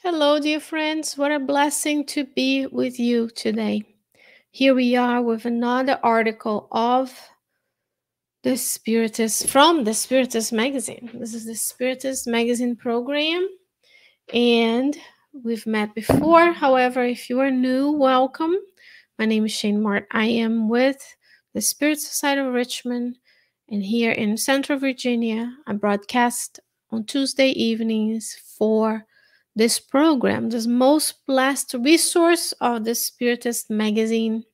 Hello, dear friends. What a blessing to be with you today. Here we are with another article of the Spiritist from the Spiritist magazine. This is the Spiritist magazine program, and we've met before. However, if you are new, welcome. My name is Sheyne. I am with the Spirit Society of Richmond, and here in Central Virginia, I broadcast on Tuesday evenings for this program, this most blessed resource of the Spiritist magazine.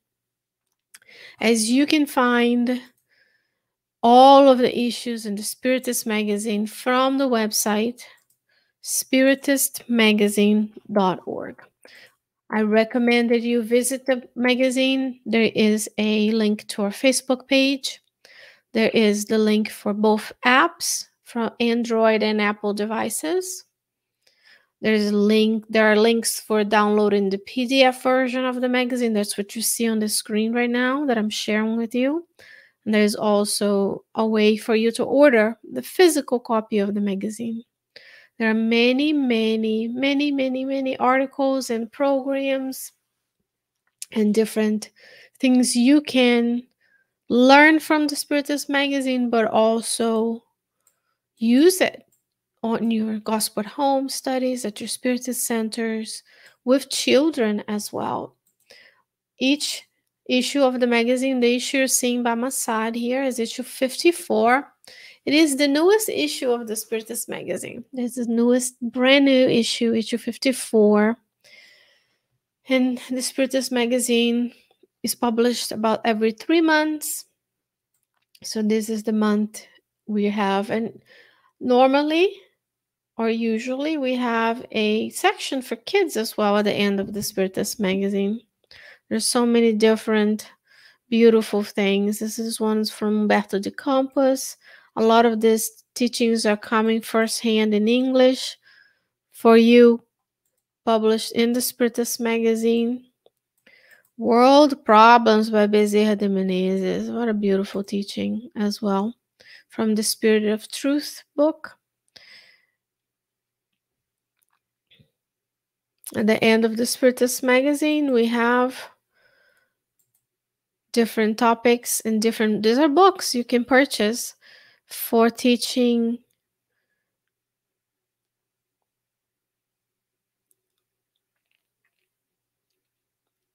As you can find all of the issues in the Spiritist magazine from the website spiritistmagazine.org. I recommend that you visit the magazine. There is a link to our Facebook page. There is the link for both apps from Android and Apple devices. There are links for downloading the PDF version of the magazine. That's what you see on the screen right now that I'm sharing with you. And there's also a way for you to order the physical copy of the magazine. There are many articles and programs and different things you can learn from the Spiritist magazine, but also use it on your gospel home studies, at your Spiritist centers, with children as well. Each issue of the magazine, the issue you're seeing by my side here is issue 54. It is the newest issue of the Spiritist magazine. It's the newest, brand new issue, issue 54. And the Spiritist magazine is published about every 3 months. So this is the month we have. And normally, or usually, we have a section for kids as well at the end of the Spiritist magazine. There's so many different beautiful things. This is ones from Humberto de Campos. A lot of these teachings are coming firsthand in English for you, published in the Spiritist magazine. World Problems by Bezerra de Menezes. What a beautiful teaching as well. From the Spirit of Truth book. At the end of the Spiritist magazine, we have different topics and these are books you can purchase for teaching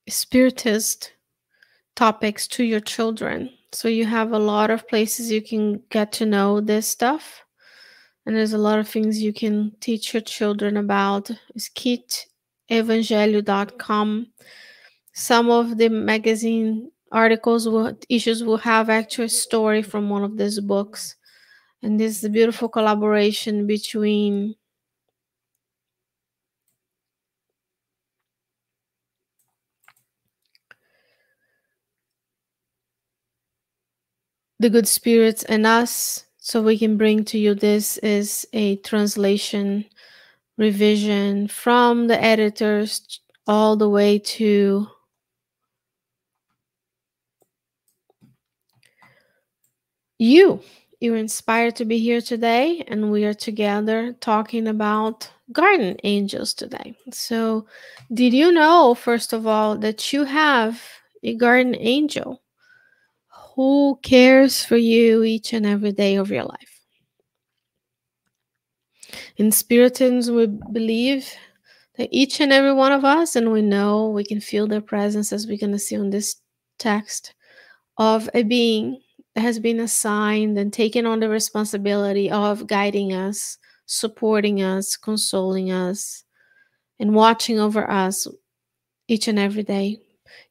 Spiritist topics to your children. So you have a lot of places you can get to know this stuff. And there's a lot of things you can teach your children about. It's kitevangelio.com. Some of the magazine issues will have actual story from one of these books. And this is a beautiful collaboration between the good spirits and us, so we can bring to you. This is a translation revision from the editors all the way to you. You're inspired to be here today, and we are together talking about guardian angels today. So, did you know, first of all, that you have a guardian angel who cares for you each and every day of your life? In Spiritism, we believe that each and every one of us, and we know we can feel their presence, as we're going to see on this text, of a being that has been assigned and taken on the responsibility of guiding us, supporting us, consoling us, and watching over us each and every day.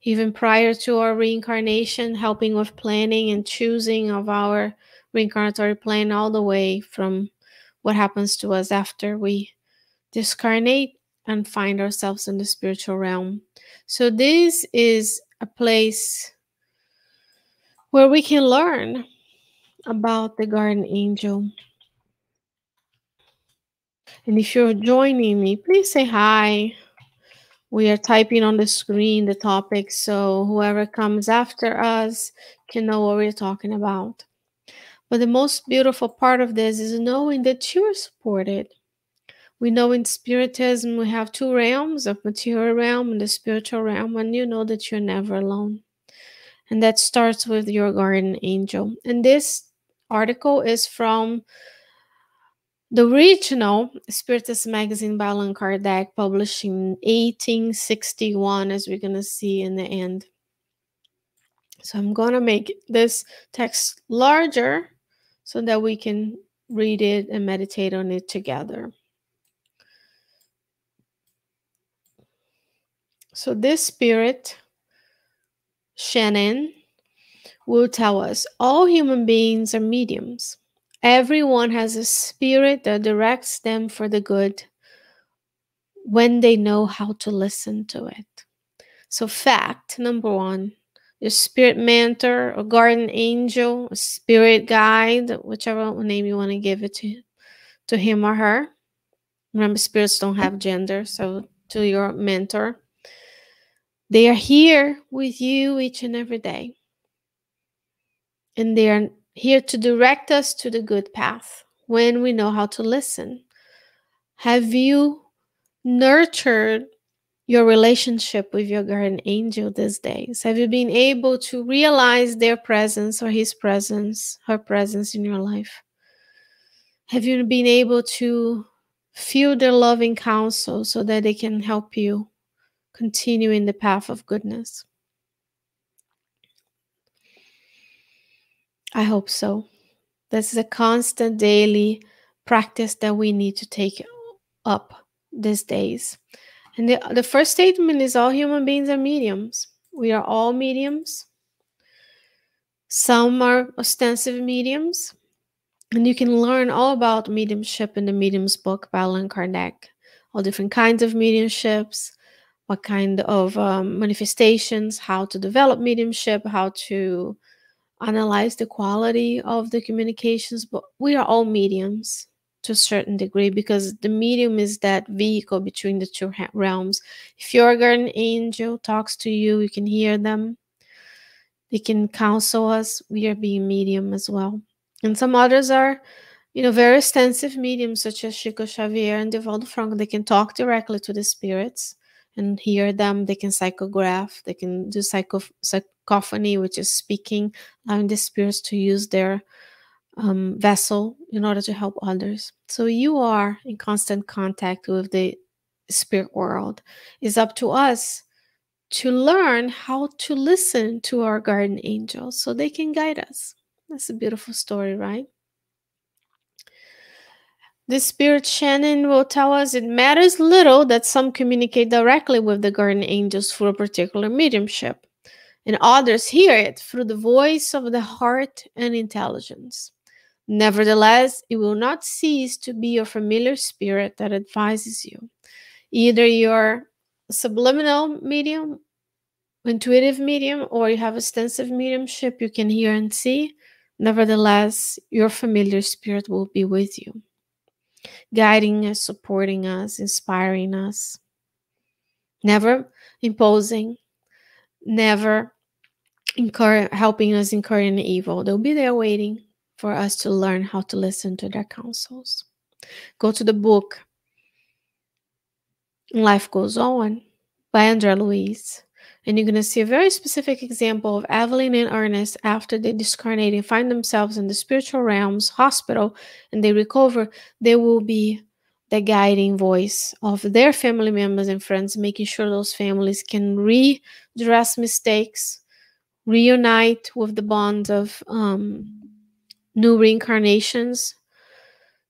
Even prior to our reincarnation, helping with planning and choosing of our reincarnatory plan, all the way from what happens to us after we discarnate and find ourselves in the spiritual realm. So this is a place where we can learn about the guardian angel. And if you're joining me, please say hi. We are typing on the screen the topic, so whoever comes after us can know what we're talking about. But the most beautiful part of this is knowing that you're supported. We know in Spiritism we have two realms, of material realm and the spiritual realm, and you know that you're never alone. And that starts with your guardian angel. And this article is from the original Spiritist magazine by Allan Kardec, published in 1861, as we're going to see in the end. So I'm going to make this text larger so that we can read it and meditate on it together. So this spirit, Sheyne, will tell us all human beings are mediums. Everyone has a spirit that directs them for the good when they know how to listen to it. So fact number one, your spirit mentor, a guardian angel, a spirit guide, whichever name you want to give it to him or her. Remember, spirits don't have gender, so to your mentor. They are here with you each and every day. And they are here to direct us to the good path when we know how to listen. Have you nurtured your relationship with your guardian angel these days? Have you been able to realize their presence or his presence, her presence in your life? Have you been able to feel their loving counsel so that they can help you continue in the path of goodness? I hope so. This is a constant daily practice that we need to take up these days. And the first statement is all human beings are mediums. We are all mediums. Some are ostensive mediums. And you can learn all about mediumship in the Medium's book by Allan Kardec. All different kinds of mediumships, what kind of manifestations, how to develop mediumship, how to analyze the quality of the communications. But we are all mediums to a certain degree, because the medium is that vehicle between the two realms. If your guardian angel talks to you, you can hear them. They can counsel us. We are being medium as well. And some others are, very extensive mediums, such as Chico Xavier and Divaldo Franco. They can talk directly to the spirits and hear them. They can psychograph. They can do psychophony, which is speaking, allowing the spirits to use their vessel in order to help others. So you are in constant contact with the spirit world. It's up to us to learn how to listen to our guardian angels so they can guide us. That's a beautiful story, right? The spirit Sheyne will tell us it matters little that some communicate directly with the guardian angels through a particular mediumship, and others hear it through the voice of the heart and intelligence. Nevertheless, it will not cease to be your familiar spirit that advises you. Either you're a subliminal medium, intuitive medium, or you have extensive mediumship, you can hear and see. Nevertheless, your familiar spirit will be with you, guiding us, supporting us, inspiring us, never imposing, never helping us incur in evil. They'll be there waiting for us to learn how to listen to their counsels. Go to the book Life Goes On by André Luiz, and you're going to see a very specific example of Evelyn and Ernest after they discarnate and find themselves in the spiritual realms, hospital, and they recover. They will be the guiding voice of their family members and friends, making sure those families can redress mistakes, reunite with the bond of new reincarnations,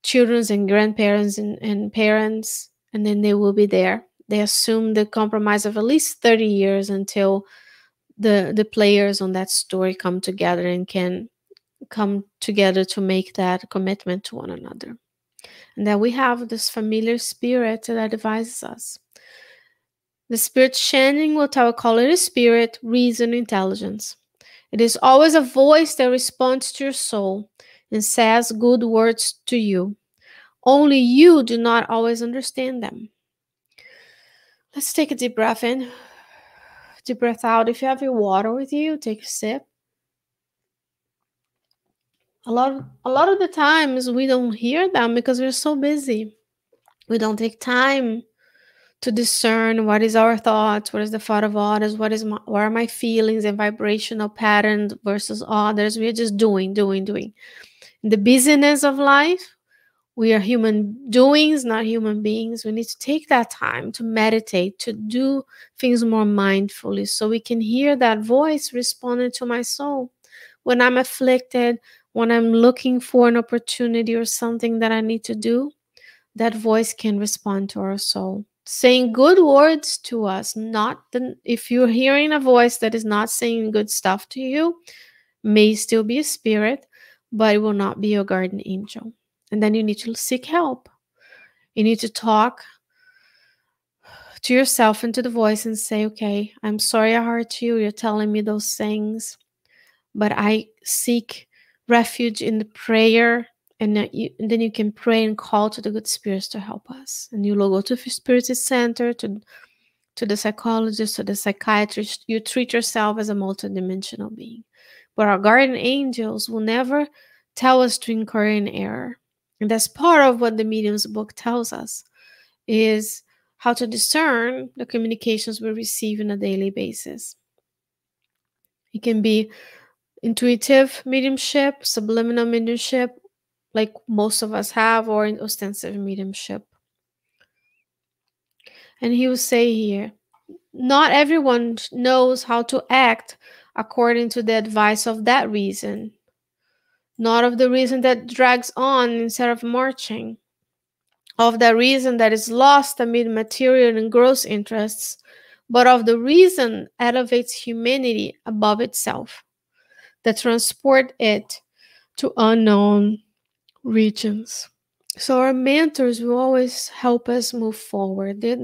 children and grandparents and parents, and then they will be there. They assume the compromise of at least 30 years until the players on that story come together and can come together to make that commitment to one another. And then we have this familiar spirit that advises us. The spirit Sheyne will call it a spirit, reason, intelligence. It is always a voice that responds to your soul and says good words to you. Only you do not always understand them. Let's take a deep breath in, deep breath out. If you have your water with you, take a sip. A lot of the times we don't hear them because we're so busy. We don't take time to discern what is our thoughts, what is the thought of others, what are my feelings and vibrational patterns versus others. We are just doing. In the busyness of life, we are human doings, not human beings. We need to take that time to meditate, to do things more mindfully so we can hear that voice responding to my soul. When I'm afflicted, when I'm looking for an opportunity or something that I need to do, that voice can respond to our soul, saying good words to us. If you're hearing a voice that is not saying good stuff to you, may still be a spirit, but it will not be your guardian angel. And then you need to seek help. You need to talk to yourself and to the voice and say, okay, I'm sorry I hurt you. You're telling me those things, but I seek refuge in the prayer. And then you can pray and call to the good spirits to help us. And you will go to the Spiritist Center, to the psychologist, to the psychiatrist. You treat yourself as a multidimensional being. But our guardian angels will never tell us to incur in error. And that's part of what the medium's book tells us, is how to discern the communications we receive on a daily basis. It can be intuitive mediumship, subliminal mediumship, like most of us have, or in ostensive mediumship. And he will say here, not everyone knows how to act according to the advice of that reason, not of the reason that drags on instead of marching, of the reason that is lost amid material and gross interests, but of the reason elevates humanity above itself, that transport it to unknown regions. So our mentors will always help us move forward. They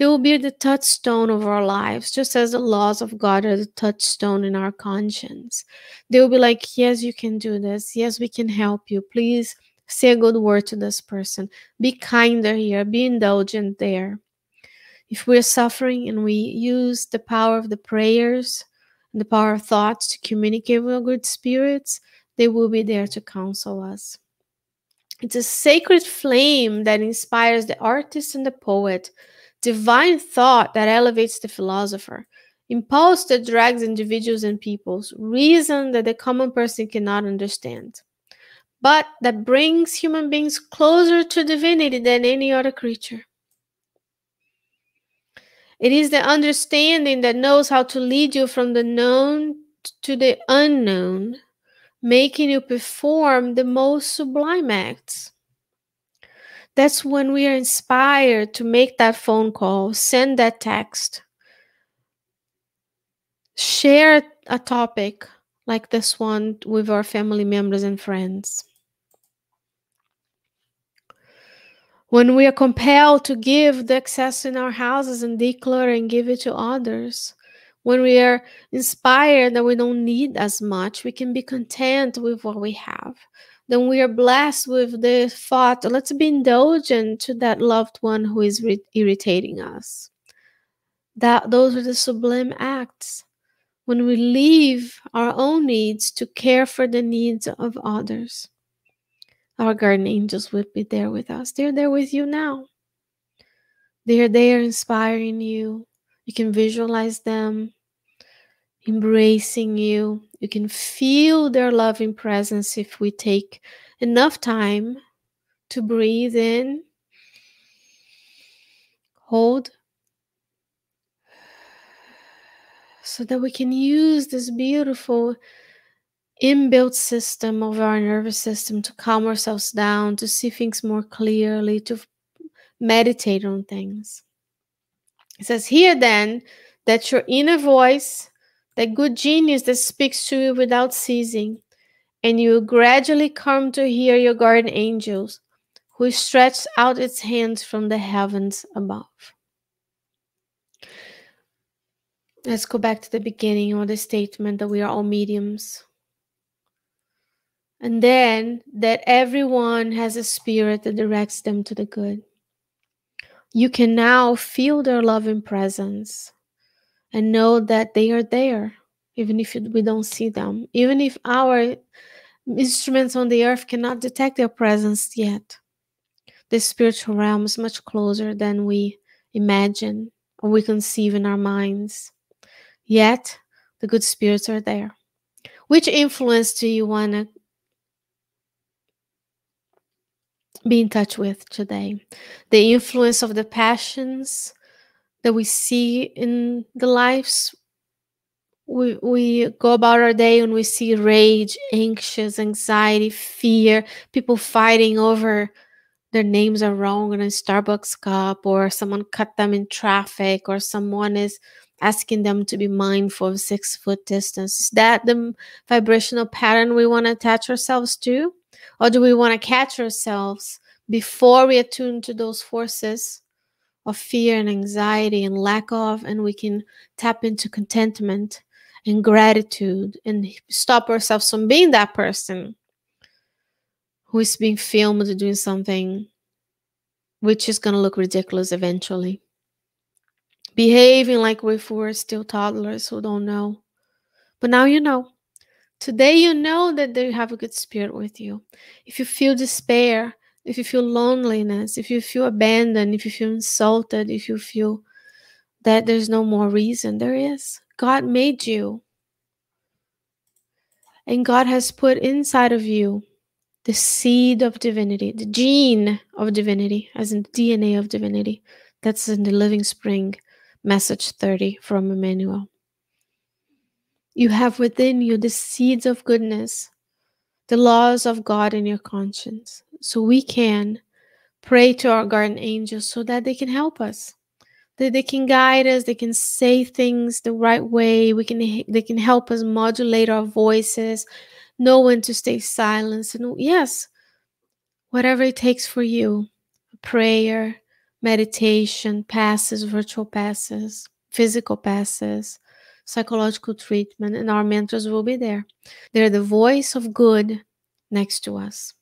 will be the touchstone of our lives, just as the laws of God are the touchstone in our conscience. They will be like, yes, you can do this. Yes, we can help you. Please say a good word to this person. Be kinder here. Be indulgent there. If we're suffering and we use the power of the prayers and the power of thoughts to communicate with good spirits, they will be there to counsel us. It's a sacred flame that inspires the artist and the poet, divine thought that elevates the philosopher, impulse that drags individuals and peoples, reason that the common person cannot understand, but that brings human beings closer to divinity than any other creature. It is the understanding that knows how to lead you from the known to the unknown, making you perform the most sublime acts. That's when we are inspired to make that phone call, send that text, share a topic like this one with our family members and friends. When we are compelled to give the excess in our houses and declare and give it to others. When we are inspired that we don't need as much, we can be content with what we have. Then we are blessed with the thought, let's be indulgent to that loved one who is irritating us. Those are the sublime acts. When we leave our own needs to care for the needs of others. Our guardian angels would be there with us. They're there with you now. They're there inspiring you. You can visualize them embracing you. You can feel their loving presence if we take enough time to breathe in, hold, so that we can use this beautiful inbuilt system of our nervous system to calm ourselves down, to see things more clearly, to meditate on things. It says here then that your inner voice, that good genius that speaks to you without ceasing, and you gradually come to hear your guardian angels, who stretch out its hands from the heavens above. Let's go back to the beginning of the statement that we are all mediums. And then that everyone has a spirit that directs them to the good. You can now feel their loving presence and know that they are there, even if we don't see them, even if our instruments on the earth cannot detect their presence yet. The spiritual realm is much closer than we imagine or we conceive in our minds. Yet, the good spirits are there. Which influence do you want to be in touch with today? The influence of the passions that we see in the lives we go about our day and we see rage, anxious, anxiety, fear, people fighting over their names are wrong in a Starbucks cup, or someone cut them in traffic, or someone is asking them to be mindful of 6 foot distance. Is that the vibrational pattern we want to attach ourselves to? Or do we want to catch ourselves before we attune to those forces of fear and anxiety and lack of, and we can tap into contentment and gratitude and stop ourselves from being that person who is being filmed doing something which is going to look ridiculous eventually. Behaving like if we were still toddlers who don't know. But now you know. Today you know that you have a good spirit with you. If you feel despair, if you feel loneliness, if you feel abandoned, if you feel insulted, if you feel that there's no more reason, there is. God made you. And God has put inside of you the seed of divinity, the gene of divinity, as in the DNA of divinity. That's in the Living Spring, message 30 from Emmanuel. You have within you the seeds of goodness, the laws of God in your conscience. So we can pray to our guardian angels so that they can help us, that they can guide us, they can say things the right way. They can help us modulate our voices, know when to stay silent. And yes, whatever it takes for you, prayer, meditation, passes, virtual passes, physical passes, psychological treatment, and our mentors will be there. They're the voice of good next to us.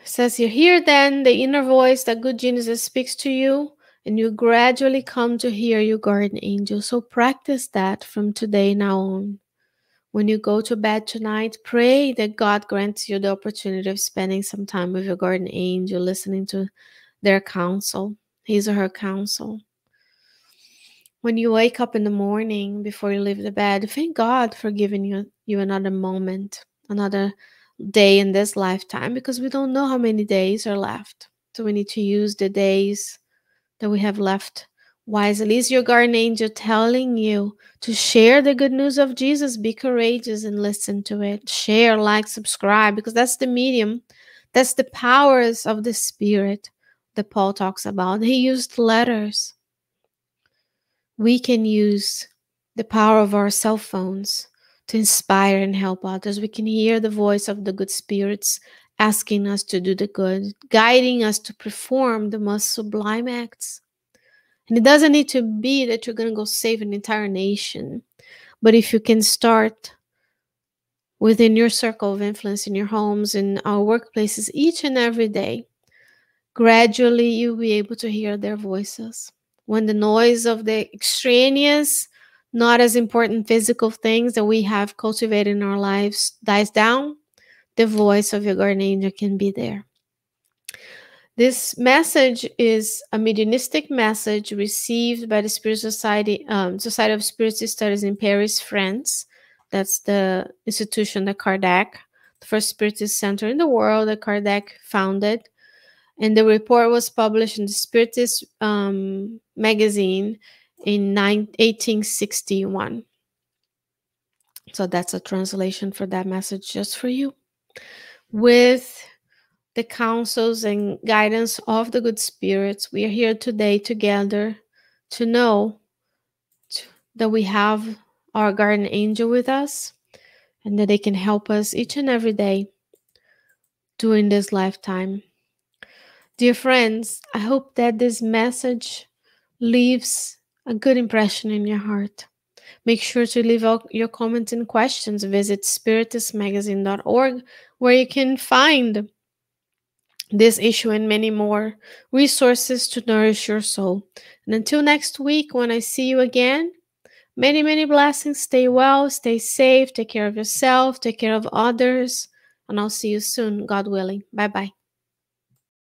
It says you hear then the inner voice that good genius speaks to you, and you gradually come to hear your guardian angel. So practice that from today now on. When you go to bed tonight, pray that God grants you the opportunity of spending some time with your guardian angel, listening to their counsel, his or her counsel. When you wake up in the morning before you leave the bed, thank God for giving you another moment, another day in this lifetime, because we don't know how many days are left. So we need to use the days that we have left wisely. Is your guardian angel telling you to share the good news of Jesus? Be courageous and listen to it. Share, like, subscribe, because that's the medium. That's the powers of the Spirit that Paul talks about. He used letters. We can use the power of our cell phones to inspire and help others. We can hear the voice of the good spirits asking us to do the good, guiding us to perform the most sublime acts. And it doesn't need to be that you're going to go save an entire nation. But if you can start within your circle of influence, in your homes, in our workplaces, each and every day, gradually you'll be able to hear their voices. When the noise of the extraneous, not as important physical things that we have cultivated in our lives dies down, the voice of your guardian angel can be there. This message is a mediumistic message received by the Society of Spiritist Studies in Paris, France. That's the institution that Kardec, the first Spiritist center in the world that Kardec founded. And the report was published in the Spiritist magazine in 1861. So that's a translation for that message just for you. With the counsels and guidance of the good spirits, we are here today together to know that we have our guardian angel with us and that they can help us each and every day during this lifetime. Dear friends, I hope that this message leaves a good impression in your heart. Make sure to leave out your comments and questions. Visit spiritistmagazine.org, where you can find this issue and many more resources to nourish your soul. And until next week, when I see you again, Many, many blessings. Stay well, stay safe, take care of yourself, take care of others, and I'll see you soon, God willing. Bye bye.